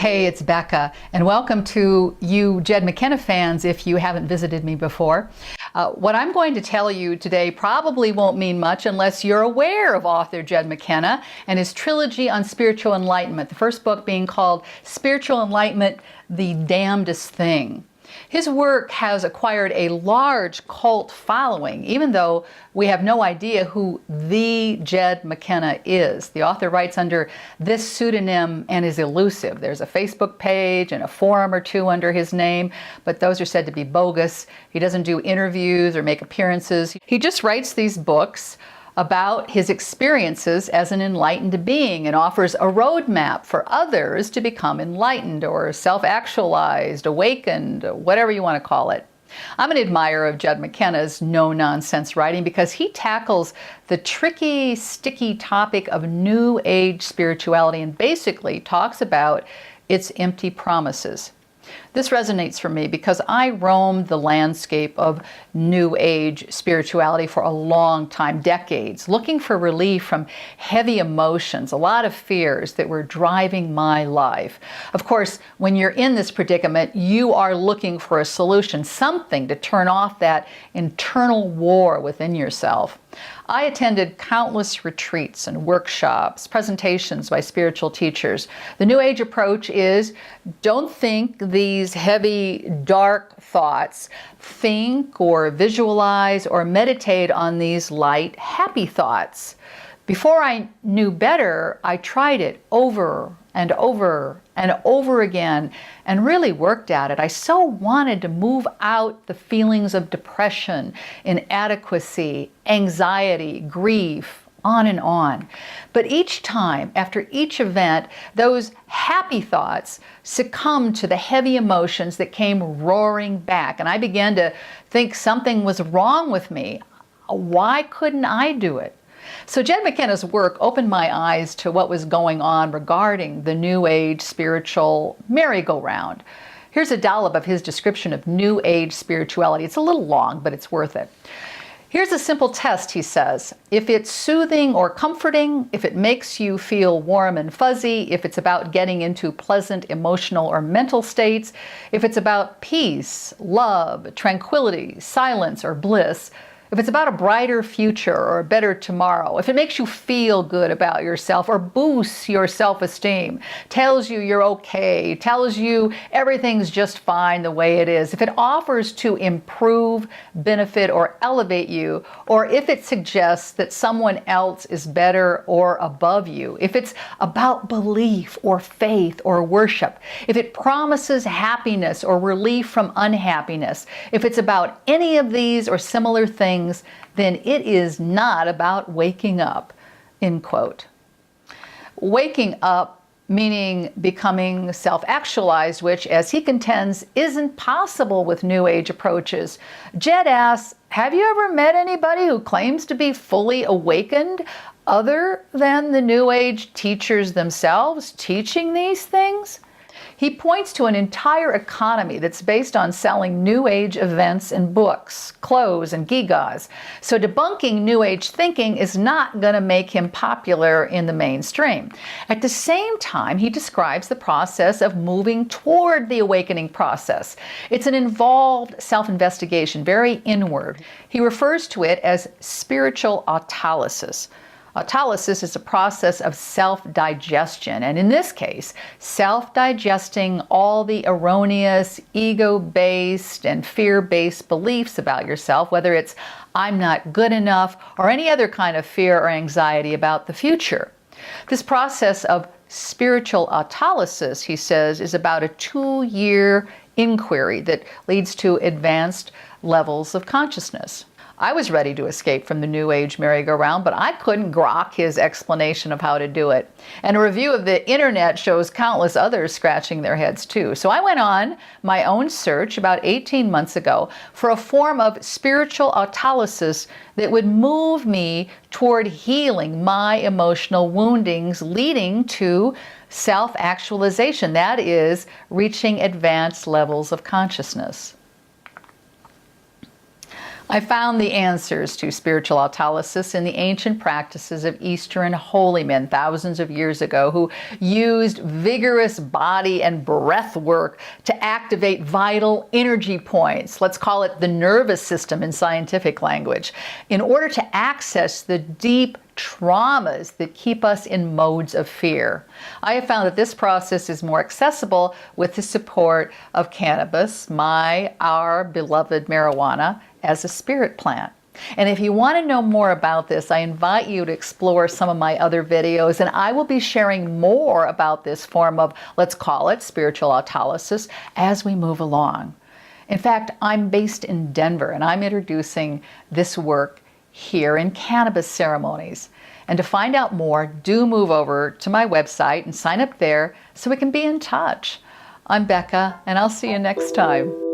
Hey, it's Becca, and welcome to you Jed McKenna fans if you haven't visited me before. What I'm going to tell you today probably won't mean much unless you're aware of author Jed McKenna and his trilogy on spiritual enlightenment, the first book being called Spiritual Enlightenment, The Damnedest Thing. His work has acquired a large cult following, even though we have no idea who the Jed McKenna is. The author writes under this pseudonym and is elusive. There's a Facebook page and a forum or two under his name, but those are said to be bogus. He doesn't do interviews or make appearances. He just writes these books about his experiences as an enlightened being and offers a roadmap for others to become enlightened or self-actualized, awakened, whatever you want to call it. I'm an admirer of Jed McKenna's no-nonsense writing because he tackles the tricky, sticky topic of New Age spirituality and basically talks about its empty promises. This resonates for me because I roamed the landscape of New Age spirituality for a long time, decades, looking for relief from heavy emotions, a lot of fears that were driving my life. Of course, when you're in this predicament, you are looking for a solution, something to turn off that internal war within yourself. I attended countless retreats and workshops, presentations by spiritual teachers. The New Age approach is don't think these heavy, dark thoughts. Think or visualize or meditate on these light, happy thoughts. Before I knew better, I tried it over and over and over again and really worked at it. I so wanted to move out the feelings of depression, inadequacy, anxiety, grief, on and on. But each time, after each event, those happy thoughts succumbed to the heavy emotions that came roaring back. And I began to think something was wrong with me. Why couldn't I do it? So Jed McKenna's work opened my eyes to what was going on regarding the New Age spiritual merry-go-round. Here's a dollop of his description of New Age spirituality. It's a little long, but it's worth it. Here's a simple test, he says. If it's soothing or comforting, if it makes you feel warm and fuzzy, if it's about getting into pleasant emotional or mental states, if it's about peace, love, tranquility, silence, or bliss, if it's about a brighter future or a better tomorrow, if it makes you feel good about yourself or boosts your self-esteem, tells you you're okay, tells you everything's just fine the way it is, if it offers to improve, benefit, or elevate you, or if it suggests that someone else is better or above you, if it's about belief or faith or worship, if it promises happiness or relief from unhappiness, if it's about any of these or similar things, then it is not about waking up, end quote. Waking up meaning becoming self-actualized, which, as he contends, isn't possible with New Age approaches. Jed asks, have you ever met anybody who claims to be fully awakened other than the New Age teachers themselves teaching these things? He points to an entire economy that's based on selling New Age events and books, clothes, and gigas. So debunking New Age thinking is not going to make him popular in the mainstream. At the same time, he describes the process of moving toward the awakening process. It's an involved self-investigation, very inward. He refers to it as spiritual autolysis. Autolysis is a process of self-digestion, and in this case, self-digesting all the erroneous, ego-based, and fear-based beliefs about yourself, whether it's I'm not good enough, or any other kind of fear or anxiety about the future. This process of spiritual autolysis, he says, is about a 2-year inquiry that leads to advanced levels of consciousness. I was ready to escape from the New Age merry-go-round, but I couldn't grok his explanation of how to do it. And a review of the internet shows countless others scratching their heads too. So I went on my own search about 18 months ago for a form of spiritual autolysis that would move me toward healing my emotional woundings, leading to self-actualization. That is, reaching advanced levels of consciousness. I found the answers to spiritual autolysis in the ancient practices of Eastern holy men thousands of years ago who used vigorous body and breath work to activate vital energy points, let's call it the nervous system in scientific language, in order to access the deep traumas that keep us in modes of fear. I have found that this process is more accessible with the support of cannabis, our beloved marijuana, as a spirit plant. And if you want to know more about this, I invite you to explore some of my other videos, and I will be sharing more about this form of, let's call it, spiritual autolysis as we move along. In fact, I'm based in Denver, and I'm introducing this work here in cannabis ceremonies. And to find out more, do move over to my website and sign up there so we can be in touch. I'm Becca, and I'll see you next time.